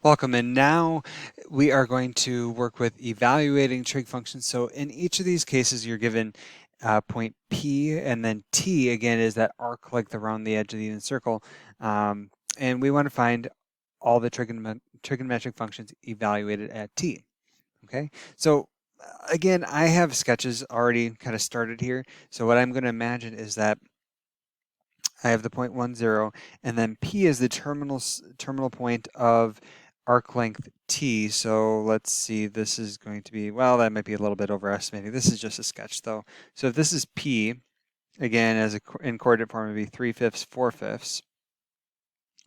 Welcome, and now we are going to work with evaluating trig functions. So in each of these cases, you're given point P, and then T, again, is that arc length around the edge of the unit circle. And we want to find all the trigonometric functions evaluated at T. Okay, so again, I have sketches already kind of started here. So what I'm going to imagine is that I have the point 1, 0, and then P is the terminal point of arc length T. So let's see, this is going to be, well, that might be a little bit overestimating. This is just a sketch though. So if this is P, again, in coordinate form, it would be 3/5, 4/5.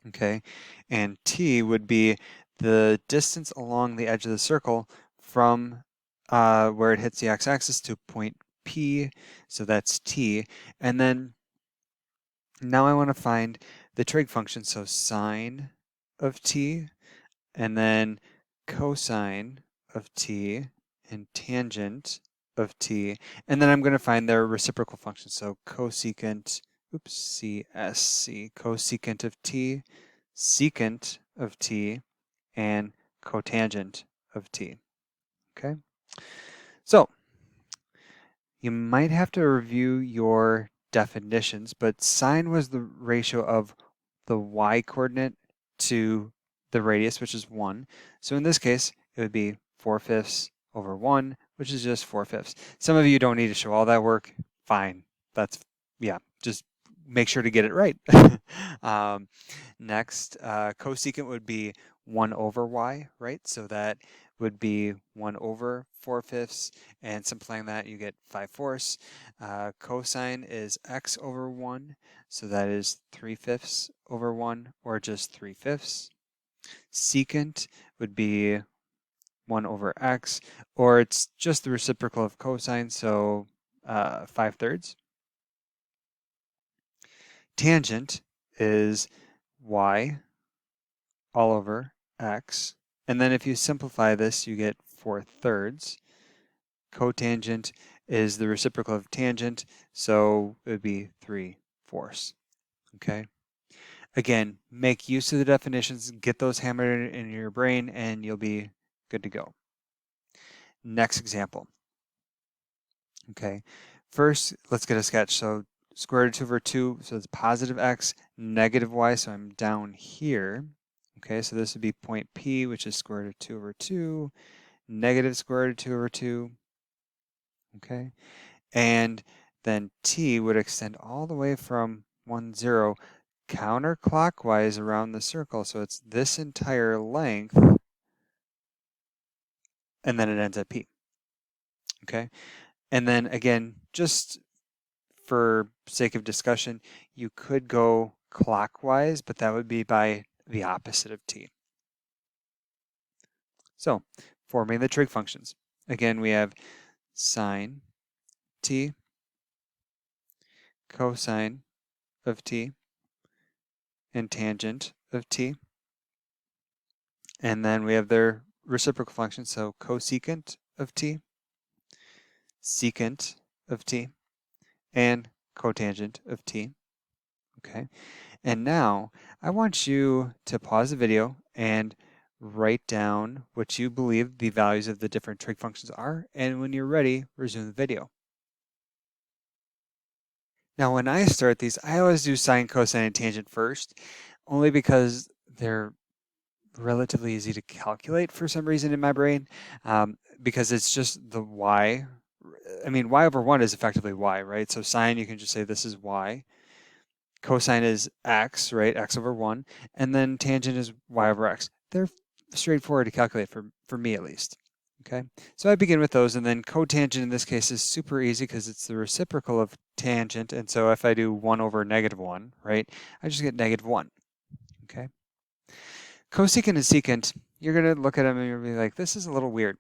Okay, and T would be the distance along the edge of the circle from where it hits the x-axis to point P. So that's T. And then now I want to find the trig function, so sine of t, and then cosine of t, and tangent of t, and then I'm going to find their reciprocal function, so cosecant, CSC, cosecant of t, secant of t, and cotangent of t. Okay, so you might have to review your definitions, but sine was the ratio of the y coordinate to the radius, which is 1. So in this case, it would be 4/5 over 1, which is just 4/5. Some of you don't need to show all that work. Fine. That's, yeah, just make sure to get it right. Next, cosecant would be 1 over y, right? So that would be 1 over 4/5, and simplifying that, you get 5/4. Cosine is x over 1, so that is 3/5 over 1, or just 3/5. Secant would be 1 over x, or it's just the reciprocal of cosine, so 5/3. Tangent is y all over x. And then if you simplify this, you get 4/3. Cotangent is the reciprocal of tangent, so it would be 3/4. Okay. Again, make use of the definitions, get those hammered in your brain, and you'll be good to go. Next example. Okay. First, let's get a sketch. So square root of 2 over 2, so it's positive x, negative y, so I'm down here. Okay, so this would be point P, which is square root of 2 over 2, negative square root of 2 over 2, okay? And then T would extend all the way from 1, 0, counterclockwise around the circle, so it's this entire length, and then it ends at P, okay? And then again, just for sake of discussion, you could go clockwise, but that would be by the opposite of T. So, forming the trig functions. Again, we have sine t, cosine of t, and tangent of t. And then we have their reciprocal function, so cosecant of t, secant of t, and cotangent of t. Okay, and now I want you to pause the video and write down what you believe the values of the different trig functions are, and when you're ready, resume the video. Now, when I start these, I always do sine, cosine, and tangent first, only because they're relatively easy to calculate for some reason in my brain, because it's just the y. I mean, y over 1 is effectively y, right? So sine, you can just say this is y. Cosine is x, right? X over 1. And then tangent is y over x. They're straightforward to calculate for me at least. Okay, so I begin with those, and then cotangent in this case is super easy because it's the reciprocal of tangent, and so if I do 1 over -1, right, I just get -1. Okay. Cosecant and secant, you're going to look at them and you're going to be like, this is a little weird,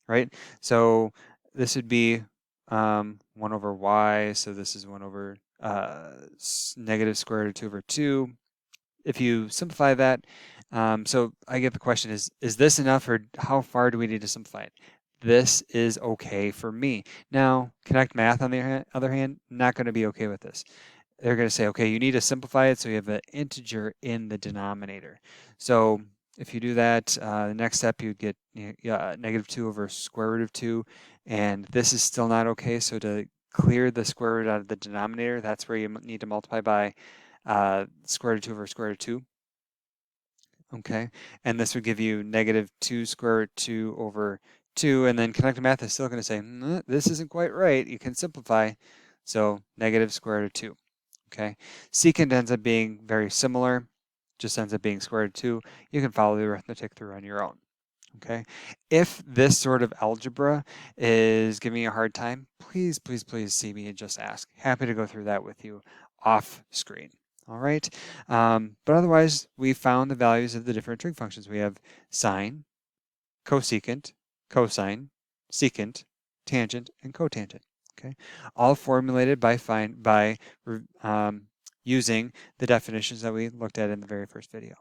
right? So this would be 1 over y, so this is 1 over negative square root of 2 over 2. If you simplify that, so I get the question is this enough, or how far do we need to simplify it? This is okay for me. Now, Connect Math, on the other hand, not going to be okay with this. They're going to say, okay, you need to simplify it so you have an integer in the denominator. So If you do that, the next step you'd get -2 over square root of 2, and this is still not okay, so to clear the square root out of the denominator, that's where you need to multiply by square root of 2 over square root of 2. Okay, and this would give you -2 square root 2 over 2, and then connected math is still going to say, this isn't quite right. You can simplify, so negative square root of 2. Okay, secant ends up being very similar, just ends up being square root of 2. You can follow the arithmetic through on your own. Okay, if this sort of algebra is giving you a hard time, please, please, please see me and just ask. Happy to go through that with you off screen. All right, but otherwise, we found the values of the different trig functions. We have sine, cosecant, cosine, secant, tangent, and cotangent. Okay, all formulated by using the definitions that we looked at in the very first video.